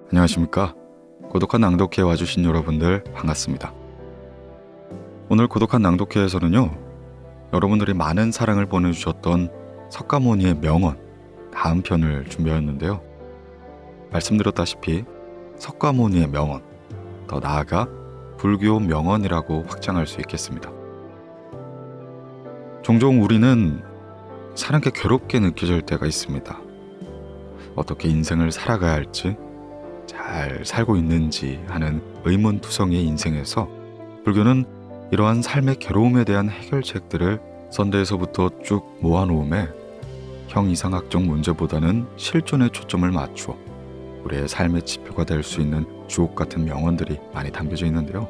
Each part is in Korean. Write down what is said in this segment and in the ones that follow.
안녕하십니까? 고독한 낭독회에 와주신 여러분들 반갑습니다. 오늘 고독한 낭독회에서는요, 여러분들이 많은 사랑을 보내주셨던 석가모니의 명언 다음 편을 준비하였는데요. 말씀드렸다시피 석가모니의 명언, 더 나아가 불교 명언이라고 확장할 수 있겠습니다. 종종 우리는 사는 게 괴롭게 느껴질 때가 있습니다. 어떻게 인생을 살아가야 할지, 잘 살고 있는지 하는 의문투성이의 인생에서 불교는 이러한 삶의 괴로움에 대한 해결책들을 선대에서부터 쭉 모아놓음에 형이상학적 문제보다는 실존에 초점을 맞추어 우리의 삶의 지표가 될 수 있는 주옥같은 명언들이 많이 담겨져 있는데요.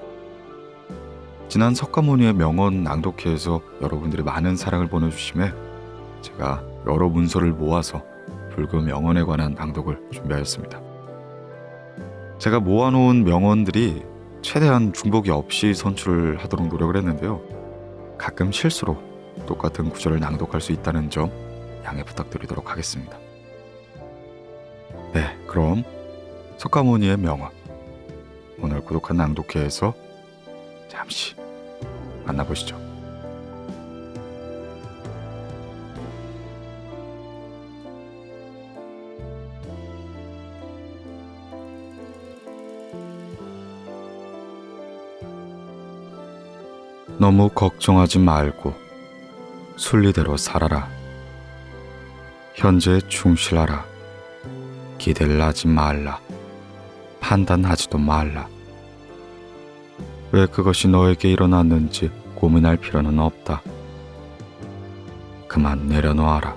지난 석가모니의 명언 낭독회에서 여러분들이 많은 사랑을 보내주심에 제가 여러 문서를 모아서 불교 명언에 관한 낭독을 준비하였습니다. 제가 모아놓은 명언들이 최대한 중복이 없이 선출을 하도록 노력을 했는데요. 가끔 실수로 똑같은 구절을 낭독할 수 있다는 점 양해 부탁드리도록 하겠습니다. 네, 그럼 석가모니의 명언, 오늘 고독한 낭독회에서 잠시 만나보시죠. 너무 걱정하지 말고 순리대로 살아라. 현재에 충실하라. 기대를 하지 말라. 판단하지도 말라. 왜 그것이 너에게 일어났는지 고민할 필요는 없다. 그만 내려놓아라.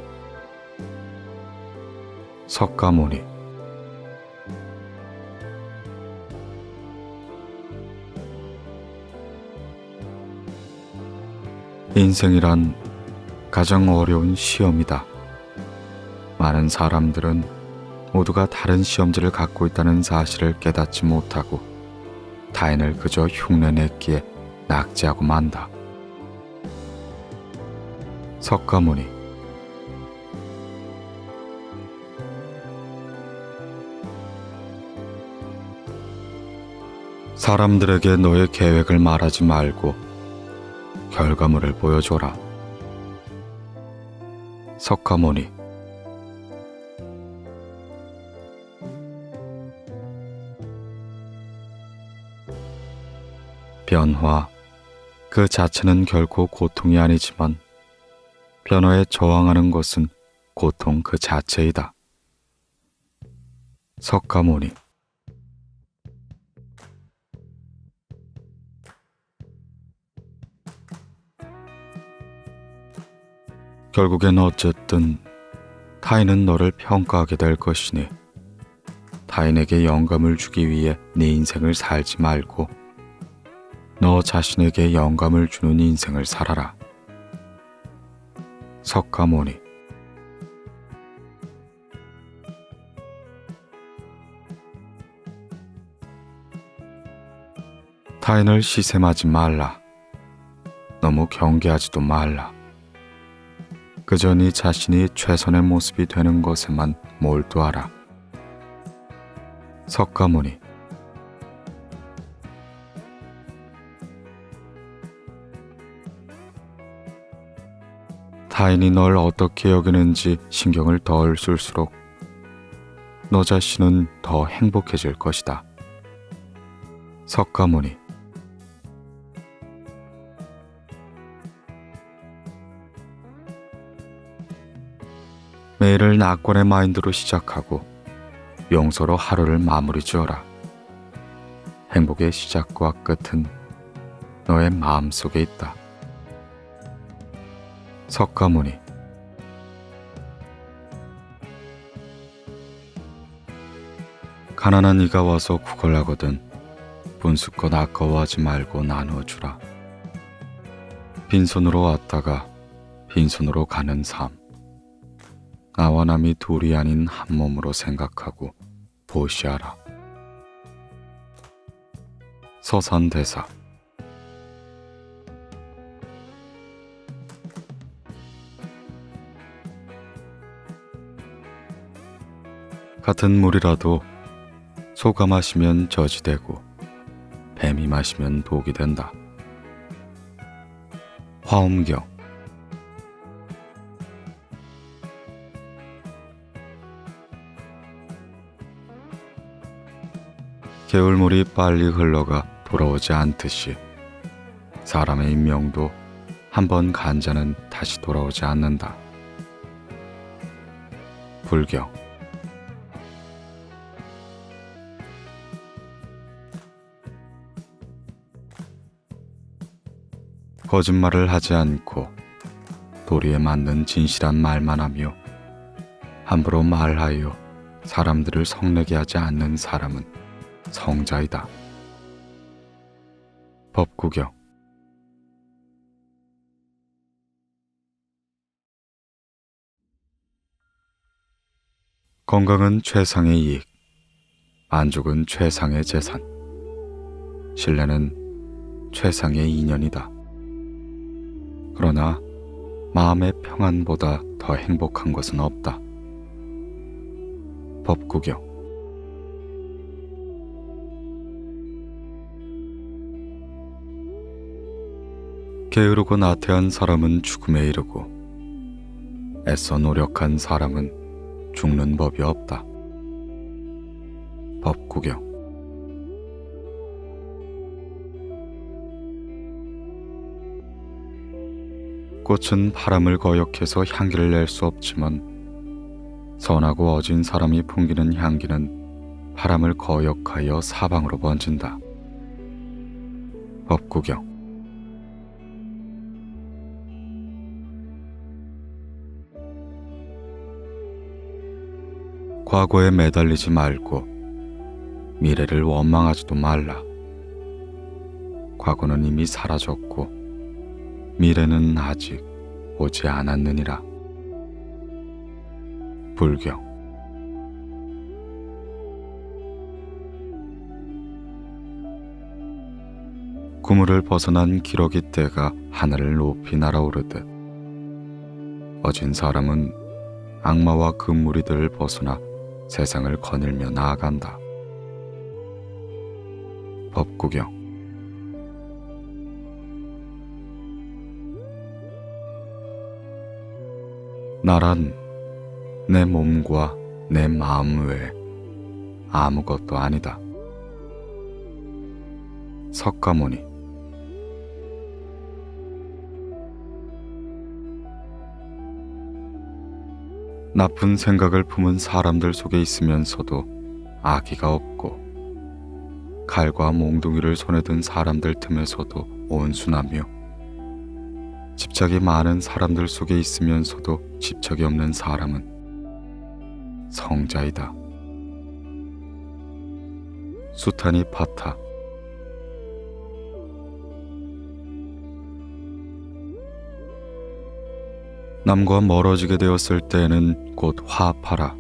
석가모니. 인생이란 가장 어려운 시험이다. 많은 사람들은 모두가 다른 시험지를 갖고 있다는 사실을 깨닫지 못하고 타인을 그저 흉내냈기에 낙제하고 만다. 석가모니. 사람들에게 너의 계획을 말하지 말고 결과물을 보여줘라. 석가모니. 변화 그 자체는 결코 고통이 아니지만 변화에 저항하는 것은 고통 그 자체이다. 석가모니. 결국엔 어쨌든 타인은 너를 평가하게 될 것이니 타인에게 영감을 주기 위해 네 인생을 살지 말고 너 자신에게 영감을 주는 인생을 살아라. 석가모니. 타인을 시샘하지 말라. 너무 경계하지도 말라. 그저 네 자신이 최선의 모습이 되는 것에만 몰두하라. 석가모니. 타인이 널 어떻게 여기는지 신경을 덜 쓸수록 너 자신은 더 행복해질 것이다. 석가모니. 매일을 낙관의 마인드로 시작하고 용서로 하루를 마무리 지어라. 행복의 시작과 끝은 너의 마음속에 있다. 석가모니. 가난한 이가 와서 구걸하거든 분수껏 아까워하지 말고 나누어주라. 빈손으로 왔다가 빈손으로 가는 삶, 나와 남이 둘이 아닌 한 몸으로 생각하고 보시하라. 서산대사. 같은 물이라도 소가 마시면 젖이 되고 뱀이 마시면 독이 된다. 화엄경. 개울물이 빨리 흘러가 돌아오지 않듯이 사람의 인명도 한번 간 자는 다시 돌아오지 않는다. 불경. 거짓말을 하지 않고 도리에 맞는 진실한 말만 하며 함부로 말하여 사람들을 성내게 하지 않는 사람은 성자이다. 법구경. 건강은 최상의 이익, 만족은 최상의 재산, 신뢰는 최상의 인연이다. 그러나 마음의 평안보다 더 행복한 것은 없다. 법구경. 게으르고 나태한 사람은 죽음에 이르고 애써 노력한 사람은 죽는 법이 없다. 법구경. 꽃은 바람을 거역해서 향기를 낼 수 없지만 선하고 어진 사람이 풍기는 향기는 바람을 거역하여 사방으로 번진다. 법구경. 과거에 매달리지 말고 미래를 원망하지도 말라. 과거는 이미 사라졌고 미래는 아직 오지 않았느니라. 불경. 구물을 벗어난 기러기 떼가 하늘을 높이 날아오르듯 어진 사람은 악마와 그 무리들을 벗어나 세상을 거닐며 나아간다. 법구경. 나란 내 몸과 내 마음 외에 아무것도 아니다. 석가모니. 나쁜 생각을 품은 사람들 속에 있으면서도 아기가 없고 칼과 몽둥이를 손에 든 사람들 틈에서도 온순하며 집착이 많은 사람들 속에 있으면서도 집착이 없는 사람은 성자이다. 수타니 파타. 남과 멀어지게 되었을 때에는 곧 화합하라.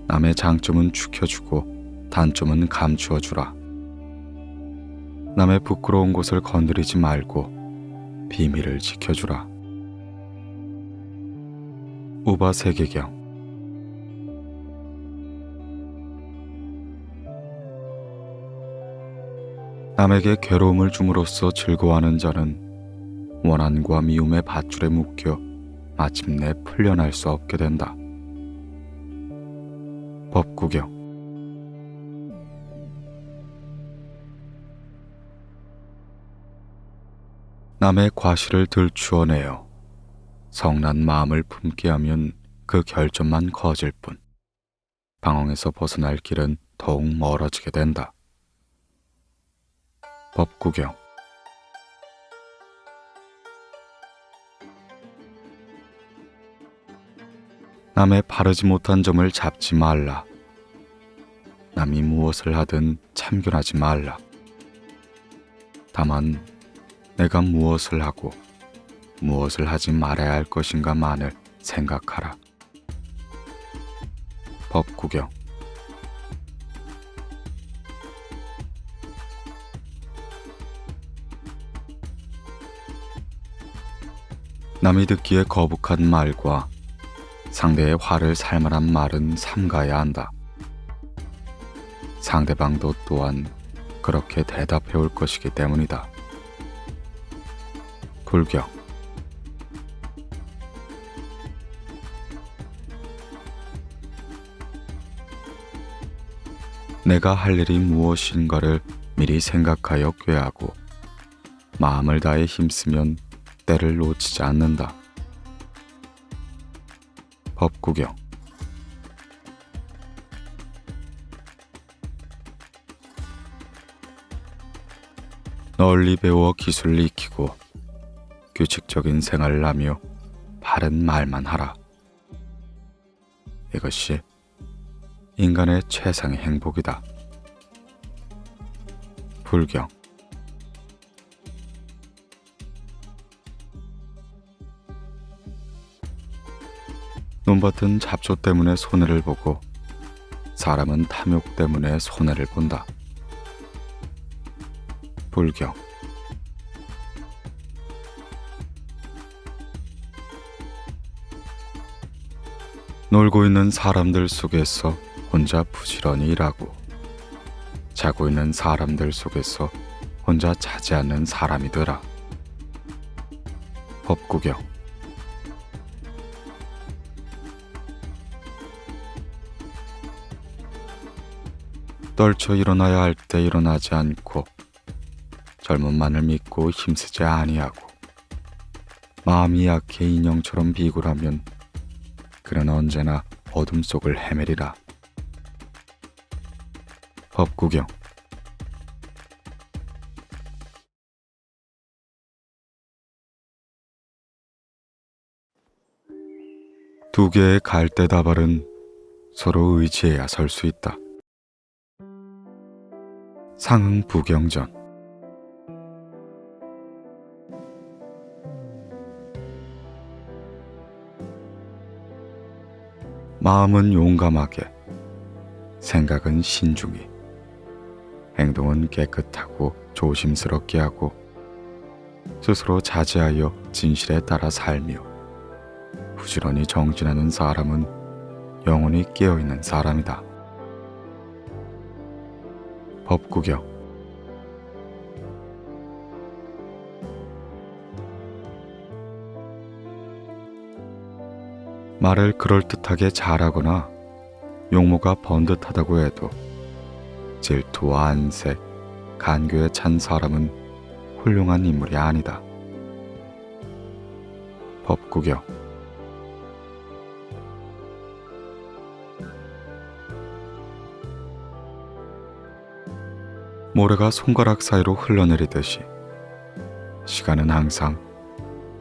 남의 장점은 축혀주고 단점은 감추어주라. 남의 부끄러운 곳을 건드리지 말고 비밀을 지켜주라. 우바세계경. 남에게 괴로움을 줌으로써 즐거워하는 자는 원한과 미움의 밧줄에 묶여 마침내 풀려날 수 없게 된다. 법구경. 남의 과실을 들추어내어 성난 마음을 품게 하면 그 결점만 커질 뿐 방황에서 벗어날 길은 더욱 멀어지게 된다. 법구경. 남의 바르지 못한 점을 잡지 말라. 남이 무엇을 하든 참견하지 말라. 다만 내가 무엇을 하고 무엇을 하지 말아야 할 것인가만을 생각하라. 법구경. 남이 듣기에 거북한 말과 상대의 화를 살 만한 말은 삼가야 한다. 상대방도 또한 그렇게 대답해 올 것이기 때문이다. 불경. 내가 할 일이 무엇인가를 미리 생각하여 꾀하고 마음을 다해 힘쓰면 때를 놓치지 않는다. 법구경. 널리 배워 기술을 익히고 규칙적인 생활을 하며 바른 말만 하라. 이것이 인간의 최상의 행복이다. 불경. 눈밭은 잡초 때문에 손해를 보고 사람은 탐욕 때문에 손해를 본다. 불경. 놀고 있는 사람들 속에서 혼자 부지런히 일하고 자고 있는 사람들 속에서 혼자 자지 않는 사람이 되라. 법구경. 떨쳐 일어나야 할 때 일어나지 않고 젊음만을 믿고 힘쓰지 아니하고 마음이 약해 인형처럼 비굴하면 그는 언제나 어둠 속을 헤매리라. 법구경. 두 개의 갈대 다발은 서로 의지해야 설 수 있다. 상응부경전. 마음은 용감하게, 생각은 신중히, 행동은 깨끗하고 조심스럽게 하고 스스로 자제하여 진실에 따라 살며 부지런히 정진하는 사람은 영원히 깨어있는 사람이다. 법구경. 말을 그럴듯하게 잘하거나 용모가 번듯하다고 해도 질투와 안색, 간교에 찬 사람은 훌륭한 인물이 아니다. 법구경. 모래가 손가락 사이로 흘러내리듯이 시간은 항상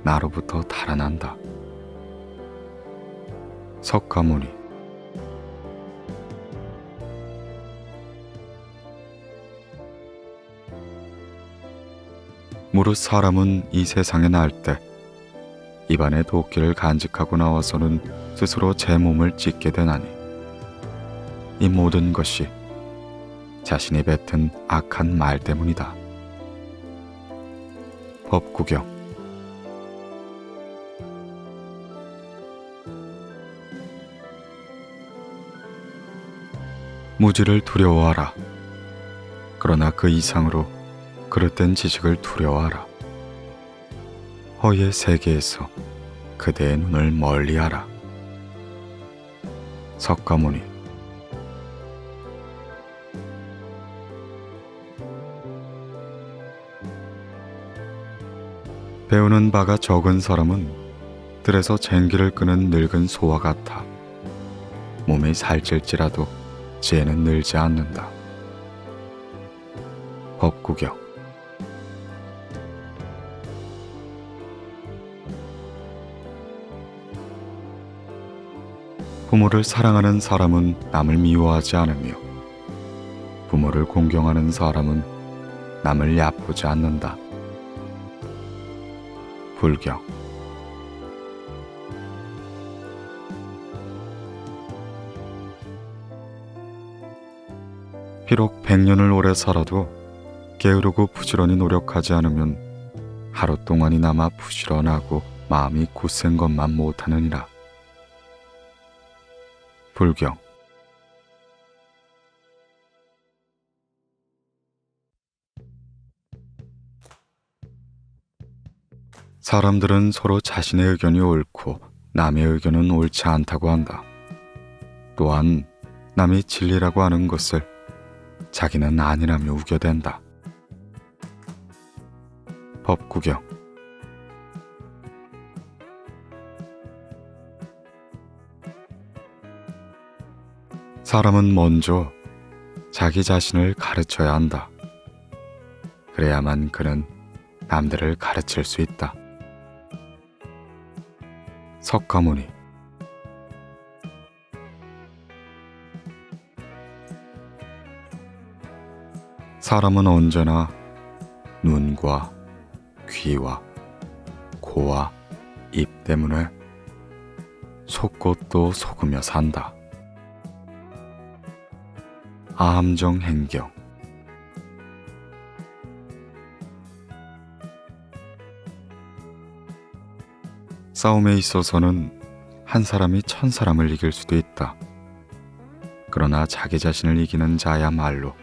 나로부터 달아난다. 석가모니. 무릇 사람은 이 세상에 날 때 입안에 도끼를 간직하고 나와서는 스스로 제 몸을 찢게 되나니 이 모든 것이 자신이 뱉은 악한 말 때문이다. 법구경. 무지를 두려워하라. 그러나 그 이상으로 그릇된 지식을 두려워하라. 허의 세계에서 그대의 눈을 멀리하라. 석가모니. 배우는 바가 적은 사람은 들에서 쟁기를 끄는 늙은 소와 같아 몸이 살찔지라도 지혜는 늘지 않는다. 법구경. 부모를 사랑하는 사람은 남을 미워하지 않으며 부모를 공경하는 사람은 남을 얕보지 않는다. 불경. 비록 100년을 오래 살아도 게으르고 부지런히 노력하지 않으면 하루 동안이나마 부지런하고 마음이 굳센 것만 못하느니라. 불경. 사람들은 서로 자신의 의견이 옳고 남의 의견은 옳지 않다고 한다. 또한 남이 진리라고 하는 것을 자기는 아니라며 우겨댄다. 법구경. 사람은 먼저 자기 자신을 가르쳐야 한다. 그래야만 그는 남들을 가르칠 수 있다. 석가모니. 사람은 언제나 눈과 귀와 코와 입 때문에 속것도 속으며 산다. 아함정행경. 싸움에 있어서는 한 사람이 1000사람을 이길 수도 있다. 그러나 자기 자신을 이기는 자야말로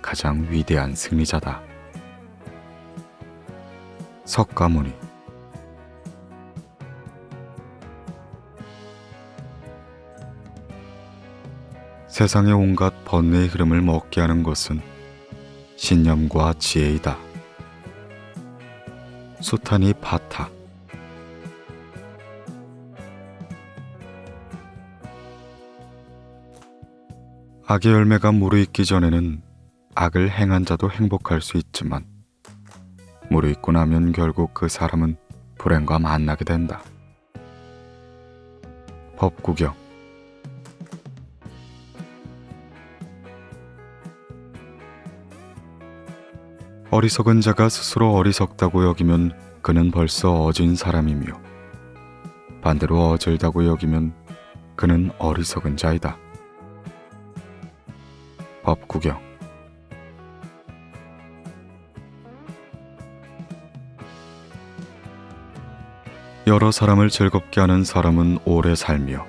가장 위대한 승리자다. 석가모니. 세상의 온갖 번뇌의 흐름을 먹게 하는 것은 신념과 지혜이다. 수타니 파타. 악의 열매가 무르익기 전에는 악을 행한 자도 행복할 수 있지만 무르익고 나면 결국 그 사람은 불행과 만나게 된다. 법구경. 어리석은 자가 스스로 어리석다고 여기면 그는 벌써 어진 사람이며 반대로 어질다고 여기면 그는 어리석은 자이다. 법구경. 여러 사람을 즐겁게 하는 사람은 오래 살며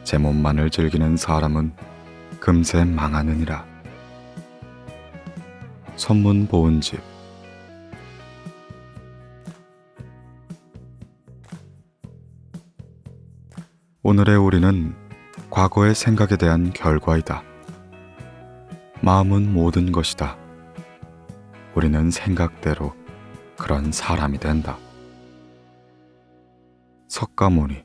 제 몸만을 즐기는 사람은 금세 망하느니라. 선문보은집. 오늘의 우리는 과거의 생각에 대한 결과이다. 마음은 모든 것이다. 우리는 생각대로 그런 사람이 된다. 석가모니.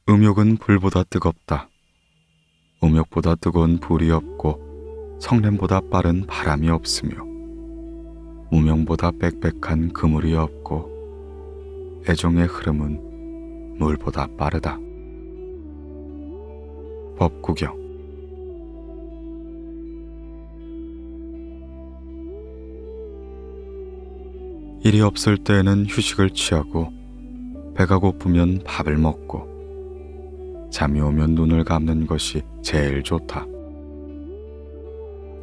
음욕은 불보다 뜨겁다. 음욕보다 뜨거운 불이 없고 성냄보다 빠른 바람이 없으며 무명보다 빽빽한 그물이 없고 애정의 흐름은 물보다 빠르다. 법구경. 일이 없을 때에는 휴식을 취하고 배가 고프면 밥을 먹고 잠이 오면 눈을 감는 것이 제일 좋다.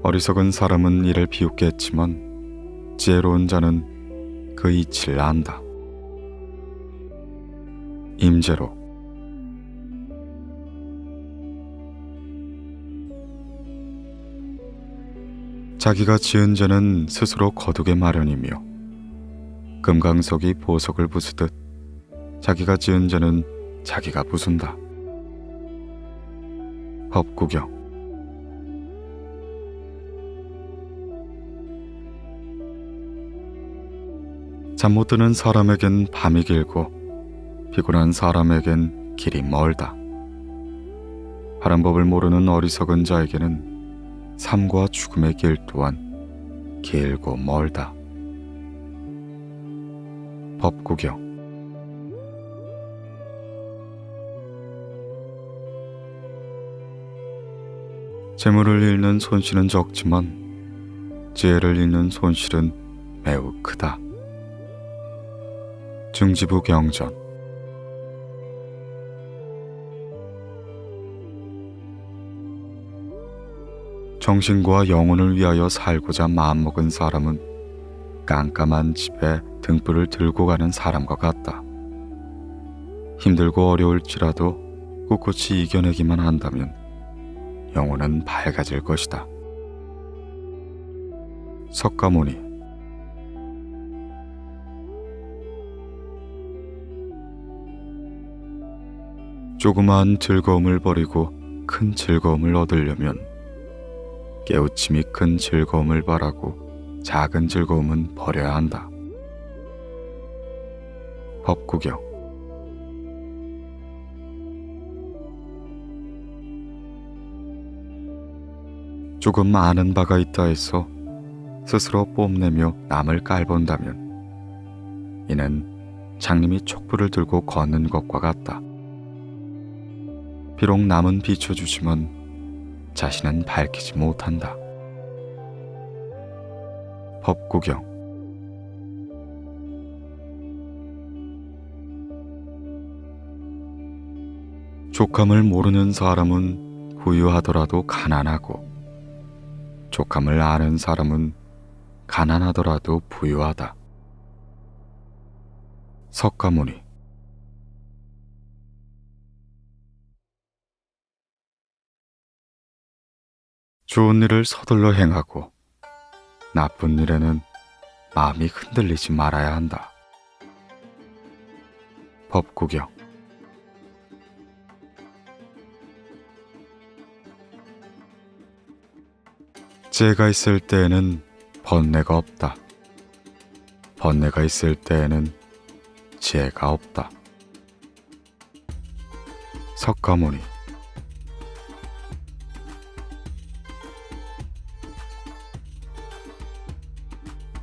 어리석은 사람은 이를 비웃겠지만 지혜로운 자는 그 이치를 안다. 임재로. 자기가 지은 죄는 스스로 거두게 마련이며 금강석이 보석을 부수듯 자기가 지은 죄는 자기가 부순다. 법구경. 잠 못 드는 사람에겐 밤이 길고 피곤한 사람에겐 길이 멀다. 바른 법을 모르는 어리석은 자에게는 삶과 죽음의 길 또한 길고 멀다. 법구경. 재물을 잃는 손실은 적지만 지혜를 잃는 손실은 매우 크다. 중지부 경전. 정신과 영혼을 위하여 살고자 마음먹은 사람은 깜깜한 집에 등불을 들고 가는 사람과 같다. 힘들고 어려울지라도 꿋꿋이 이겨내기만 한다면 영혼은 밝아질 것이다. 석가모니. 조그마한 즐거움을 버리고 큰 즐거움을 얻으려면 깨우침이 큰 즐거움을 바라고 작은 즐거움은 버려야 한다. 법구경. 조금 아는 바가 있다 해서 스스로 뽐내며 남을 깔본다면 이는 장님이 촛불을 들고 걷는 것과 같다. 비록 남은 비춰주지만 자신은 밝히지 못한다. 법구경. 족함을 모르는 사람은 부유하더라도 가난하고 족함을 아는 사람은 가난하더라도 부유하다. 석가모니. 좋은 일을 서둘러 행하고 나쁜 일에는 마음이 흔들리지 말아야 한다. 법구경. 재가 있을 때에는 번뇌가 없다. 번뇌가 있을 때에는 지혜가 없다. 석가모니.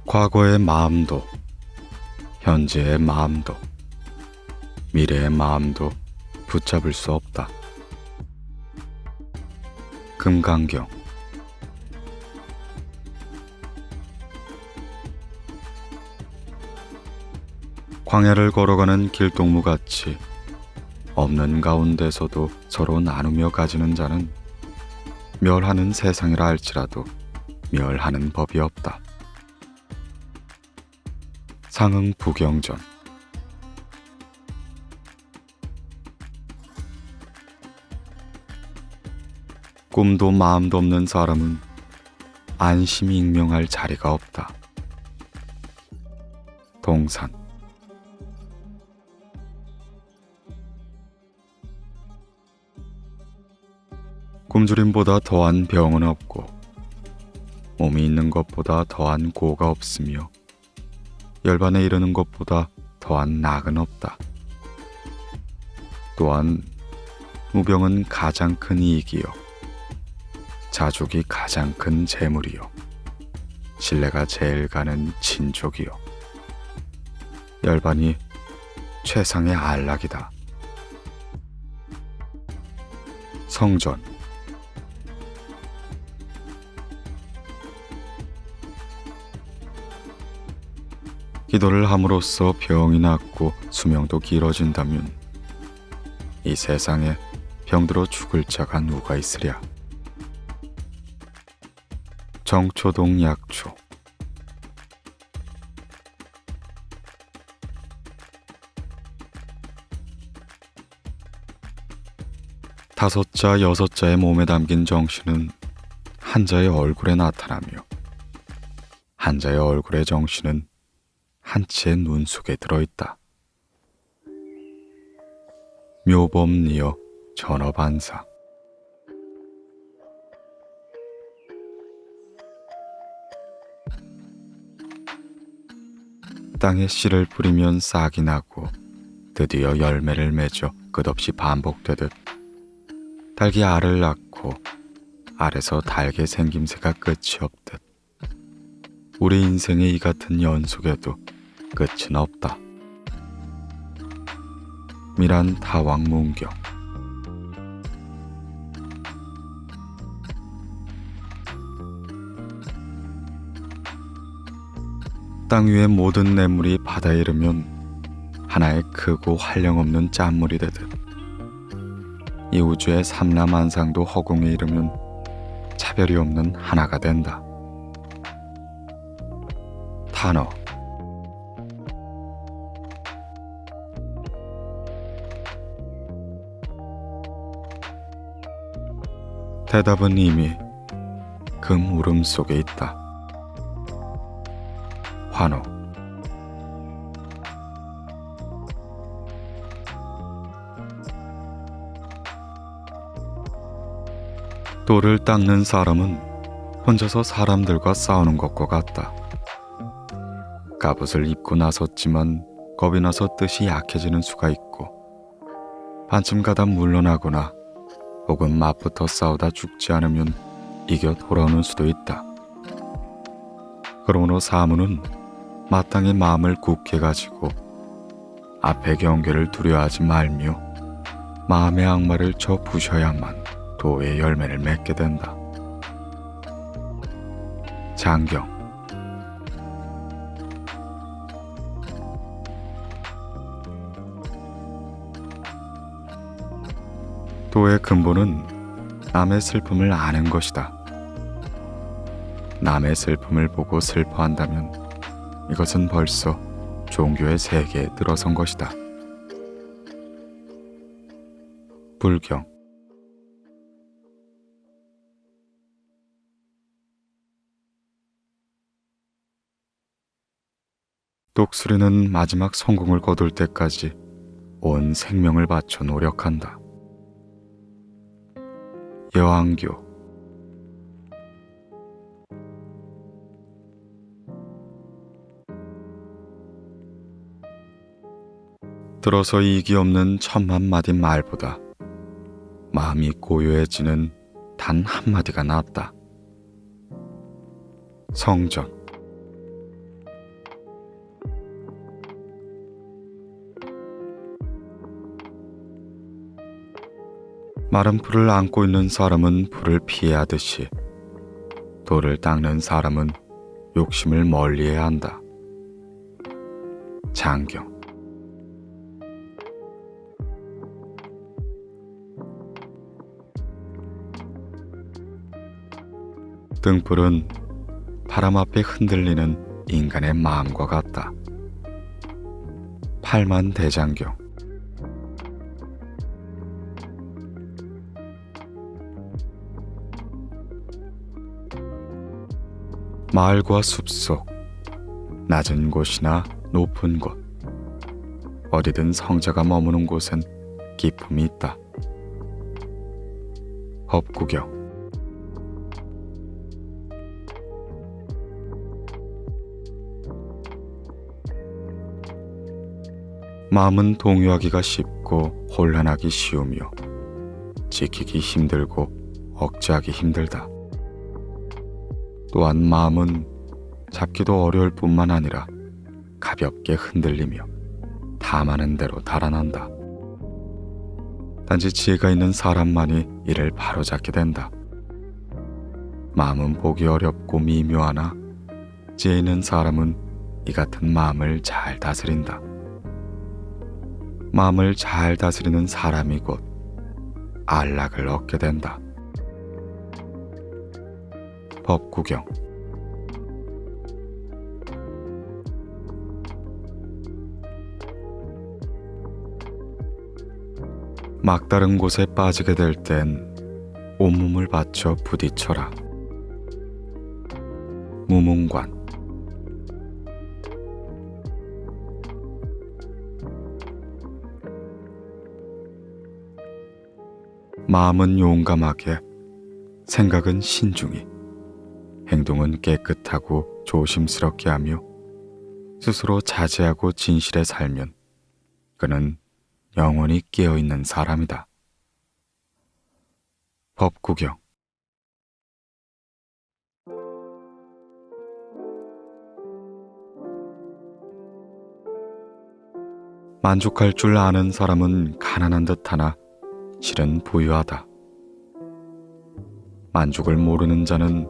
과거의 마음도 현재의 마음도 미래의 마음도 붙잡을 수 없다. 금강경. 광야를 걸어가는 길동무같이 없는 가운데서도 서로 나누며 가지는 자는 멸하는 세상이라 할지라도 멸하는 법이 없다. 상응부경전. 꿈도 마음도 없는 사람은 안심이 익명할 자리가 없다. 동산. 굶주림보다 더한 병은 없고 몸이 있는 것보다 더한 고가 없으며 열반에 이르는 것보다 더한 낙은 없다. 또한 무병은 가장 큰 이익이요 자족이 가장 큰 재물이요 신뢰가 제일 가는 친족이요 열반이 최상의 안락이다. 성전. 기도를 함으로써 병이 낫고 수명도 길어진다면 이 세상에 병들어 죽을 자가 누가 있으랴. 정초동 약초. 다섯 자 여섯 자의 몸에 담긴 정신은 한 자의 얼굴에 나타나며 한 자의 얼굴의 정신은 한 치의 눈 속에 들어있다. 묘범리어 전어반사. 땅에 씨를 뿌리면 싹이 나고 드디어 열매를 맺어 끝없이 반복되듯 닭이 알을 낳고 알에서 닭의 생김새가 끝이 없듯 우리 인생의 이 같은 연속에도 끝은 없다. 미란 다왕문경. 땅 위의 모든 냇물이 바다에 이르면 하나의 크고 한량없는 짠물이 되듯 이 우주의 삼라만상도 허공에 이르면 차별이 없는 하나가 된다. 단어. 대답은 이미 그 물음 속에 있다. 환호. 돌을 닦는 사람은 혼자서 사람들과 싸우는 것과 같다. 갑옷을 입고 나섰지만 겁이 나서 뜻이 약해지는 수가 있고, 반쯤 가다 물러나거나 혹은 맞붙어 싸우다 죽지 않으면 이겨 돌아오는 수도 있다. 그러므로 사무는 마땅히 마음을 굳게 가지고 앞의 경계를 두려워하지 말며 마음의 악마를 쳐 부셔야만 도의 열매를 맺게 된다. 장경. 도의 근본은 남의 슬픔을 아는 것이다. 남의 슬픔을 보고 슬퍼한다면 이것은 벌써 종교의 세계에 들어선 것이다. 불경. 독수리는 마지막 성공을 거둘 때까지 온 생명을 바쳐 노력한다. 여왕교. 들어서 이기 없는 천만 마디 말보다 마음이 고요해지는 단 한마디가 낫다. 성전. 마른 풀을 안고 있는 사람은 불을 피하듯이 돌을 닦는 사람은 욕심을 멀리해야 한다. 장경. 등불은 바람 앞에 흔들리는 인간의 마음과 같다. 팔만대장경. 마을과 숲속, 낮은 곳이나 높은 곳, 어디든 성자가 머무는 곳엔 기품이 있다. 법구경. 마음은 동요하기가 쉽고 혼란하기 쉬우며 지키기 힘들고 억제하기 힘들다. 또한 마음은 잡기도 어려울 뿐만 아니라 가볍게 흔들리며 탐하는 대로 달아난다. 단지 지혜가 있는 사람만이 이를 바로잡게 된다. 마음은 보기 어렵고 미묘하나 지혜 있는 사람은 이 같은 마음을 잘 다스린다. 마음을 잘 다스리는 사람이 곧 안락을 얻게 된다. 법구경. 막다른 곳에 빠지게 될 땐 온몸을 바쳐 부딪혀라. 무문관. 마음은 용감하게, 생각은 신중히, 행동은 깨끗하고 조심스럽게 하며 스스로 자제하고 진실에 살면 그는 영원히 깨어있는 사람이다. 법구경. 만족할 줄 아는 사람은 가난한 듯하나 실은 부유하다. 만족을 모르는 자는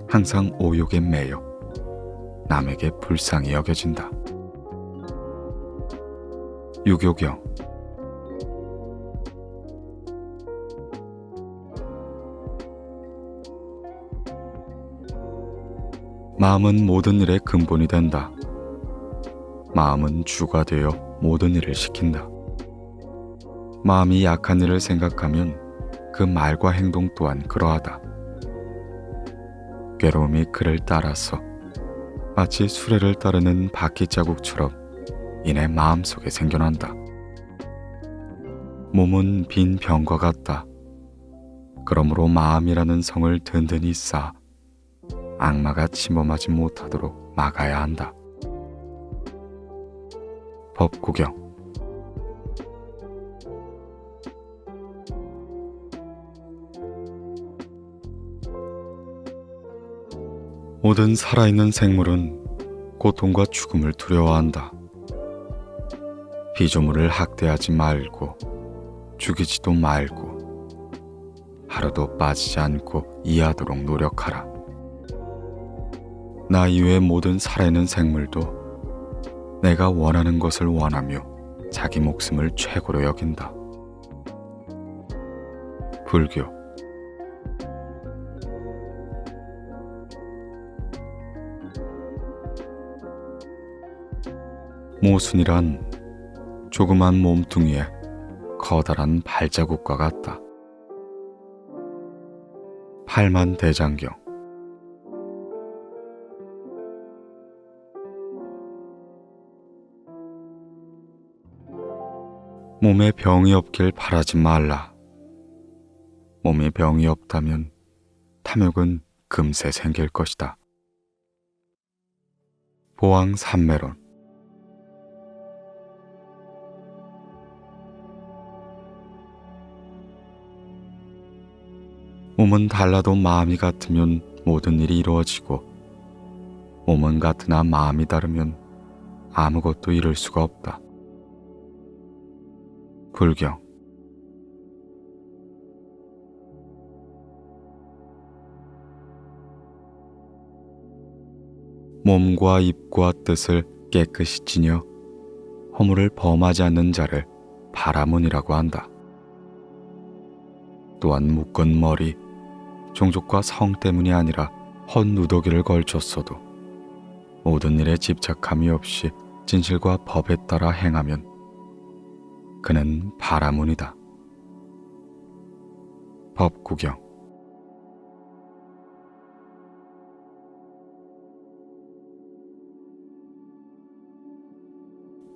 항상 오욕에 매여 남에게 불쌍히 여겨진다. 유교경. 마음은 모든 일의 근본이 된다. 마음은 주가 되어 모든 일을 시킨다. 마음이 약한 일을 생각하면 그 말과 행동 또한 그러하다. 괴로움이 그를 따라서 마치 수레를 따르는 바퀴 자국처럼 이내 마음속에 생겨난다. 몸은 빈 병과 같다. 그러므로 마음이라는 성을 든든히 쌓아 악마가 침범하지 못하도록 막아야 한다. 법구경. 모든 살아있는 생물은 고통과 죽음을 두려워한다. 피조물을 학대하지 말고 죽이지도 말고 하루도 빠지지 않고 이해하도록 노력하라. 나 이외의 모든 살아있는 생물도 내가 원하는 것을 원하며 자기 목숨을 최고로 여긴다. 불교. 모순이란 조그만 몸뚱이에 커다란 발자국과 같다. 팔만대장경. 몸에 병이 없길 바라지 말라. 몸에 병이 없다면 탐욕은 금세 생길 것이다. 보왕산매론. 몸은 달라도 마음이 같으면 모든 일이 이루어지고 몸은 같으나 마음이 다르면 아무것도 이룰 수가 없다. 불경. 몸과 입과 뜻을 깨끗이 지녀 허물을 범하지 않는 자를 바라문이라고 한다. 또한 묶은 머리, 종족과 성 때문이 아니라 헛누더기를 걸쳤어도 모든 일에 집착함이 없이 진실과 법에 따라 행하면 그는 바라문이다. 법구경.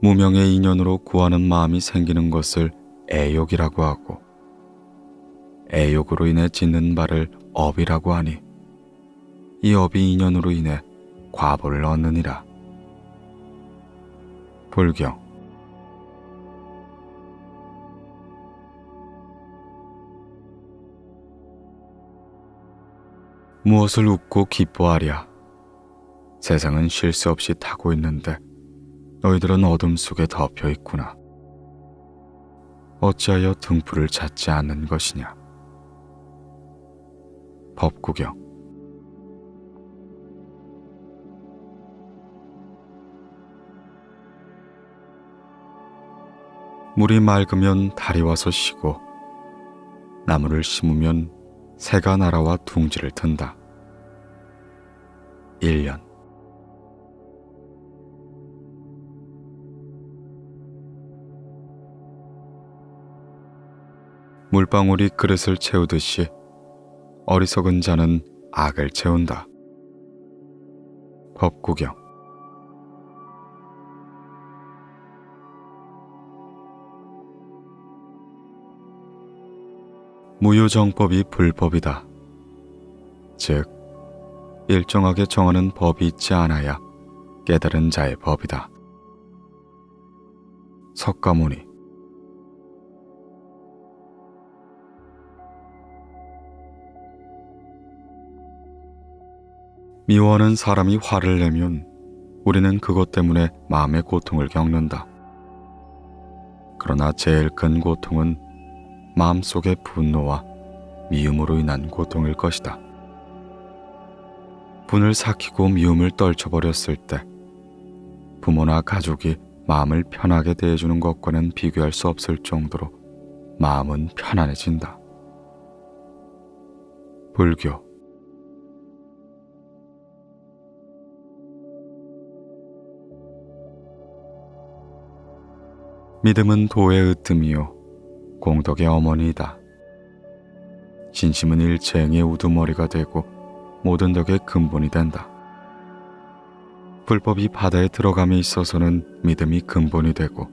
무명의 인연으로 구하는 마음이 생기는 것을 애욕이라고 하고 애욕으로 인해 짓는 바를 업이라고 하니 이 업이 인연으로 인해 과보를 얻느니라. 불경. 무엇을 웃고 기뻐하랴. 세상은 쉴 새 없이 타고 있는데 너희들은 어둠 속에 덮여 있구나. 어찌하여 등불을 찾지 않는 것이냐. 법구경. 물이 맑으면 달이 와서 쉬고 나무를 심으면 새가 날아와 둥지를 튼다. 1년. 물방울이 그릇을 채우듯이 어리석은 자는 악을 채운다. 법구경. 무효정법이 불법이다. 즉, 일정하게 정하는 법이 있지 않아야 깨달은 자의 법이다. 석가모니. 미워하는 사람이 화를 내면 우리는 그것 때문에 마음의 고통을 겪는다. 그러나 제일 큰 고통은 마음속의 분노와 미움으로 인한 고통일 것이다. 분을 삭히고 미움을 떨쳐버렸을 때 부모나 가족이 마음을 편하게 대해주는 것과는 비교할 수 없을 정도로 마음은 편안해진다. 불교. 믿음은 도의 으뜸이요 공덕의 어머니이다. 진심은 일체행의 우두머리가 되고 모든 덕의 근본이 된다. 불법이 바다에 들어감에 있어서는 믿음이 근본이 되고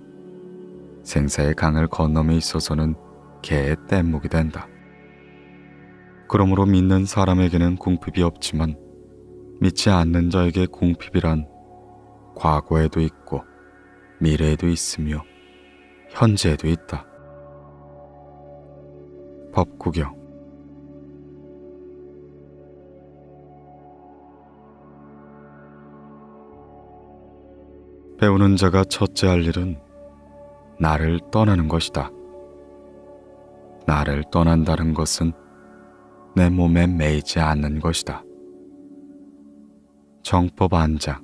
생사의 강을 건너에 있어서는 개의 뗏목이 된다. 그러므로 믿는 사람에게는 궁핍이 없지만 믿지 않는 자에게 궁핍이란 과거에도 있고 미래에도 있으며 현재에도 있다. 법구경. 배우는 자가 첫째 할 일은 나를 떠나는 것이다. 나를 떠난다는 것은 내 몸에 매이지 않는 것이다. 정법 안장.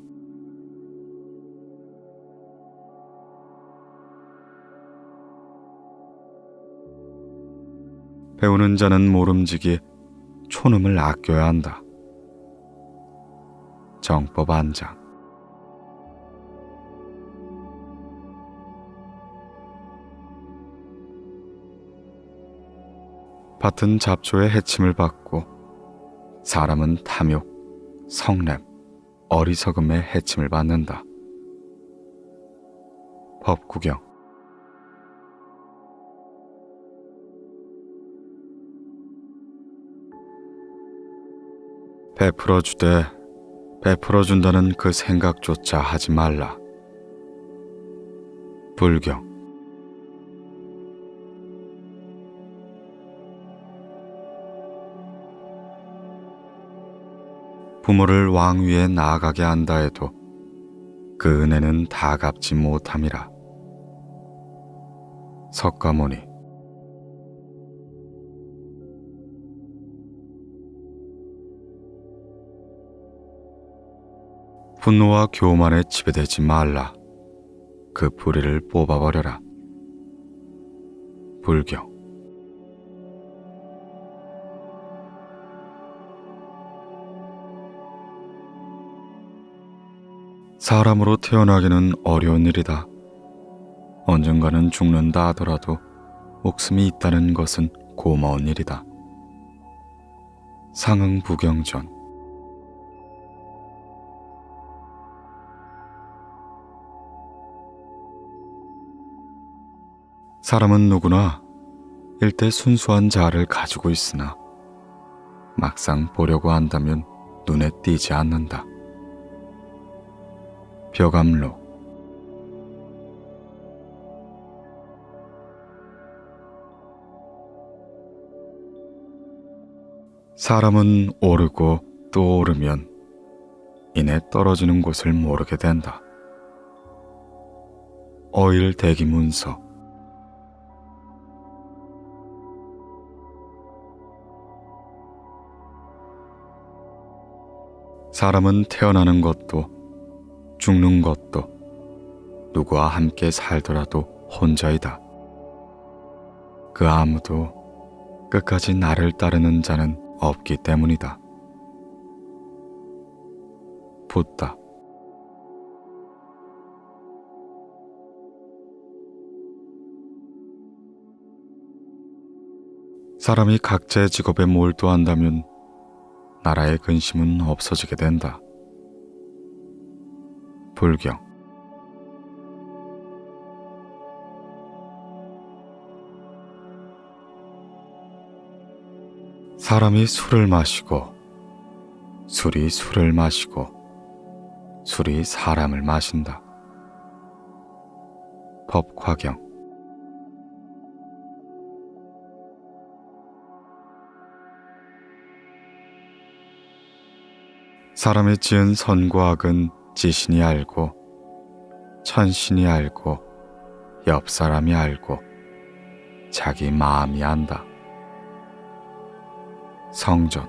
배우는 자는 모름지기 촌음을 아껴야 한다. 정법 안장. 밭은 잡초의 해침을 받고 사람은 탐욕, 성냄, 어리석음의 해침을 받는다. 법구경. 베풀어 주되 베풀어 준다는 그 생각조차 하지 말라. 불경. 부모를 왕위에 나아가게 한다 해도 그 은혜는 다 갚지 못함이라. 석가모니. 분노와 교만에 지배되지 말라. 그 뿌리를 뽑아버려라. 불경. 사람으로 태어나기는 어려운 일이다. 언젠가는 죽는다 하더라도 목숨이 있다는 것은 고마운 일이다. 상응부경전. 사람은 누구나 일대 순수한 자아를 가지고 있으나 막상 보려고 한다면 눈에 띄지 않는다. 벼감록. 사람은 오르고 또 오르면 이내 떨어지는 곳을 모르게 된다. 어일대기문서. 사람은 태어나는 것도 죽는 것도 누구와 함께 살더라도 혼자이다. 그 아무도 끝까지 나를 따르는 자는 없기 때문이다. 붓다. 사람이 각자의 직업에 몰두한다면 나라의 근심은 없어지게 된다. 불경. 사람이 술을 마시고 술이 술을 마시고 술이 사람을 마신다. 법화경. 사람이 지은 선과 악은 지신이 알고 천신이 알고 옆 사람이 알고 자기 마음이 안다. 성전.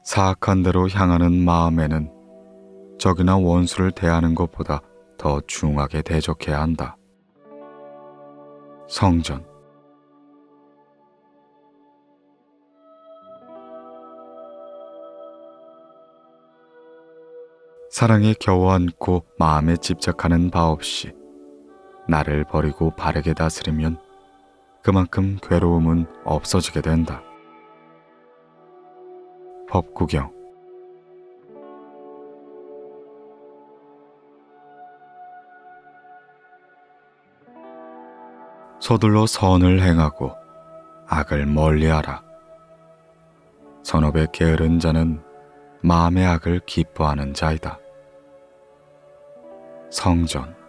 사악한 대로 향하는 마음에는 적이나 원수를 대하는 것보다 더 중하게 대적해야 한다. 성전. 사랑에 겨워앉고 마음에 집착하는 바 없이 나를 버리고 바르게 다스리면 그만큼 괴로움은 없어지게 된다. 법구경. 서둘러 선을 행하고 악을 멀리하라. 선업에 게으른 자는 마음의 악을 기뻐하는 자이다. 성전.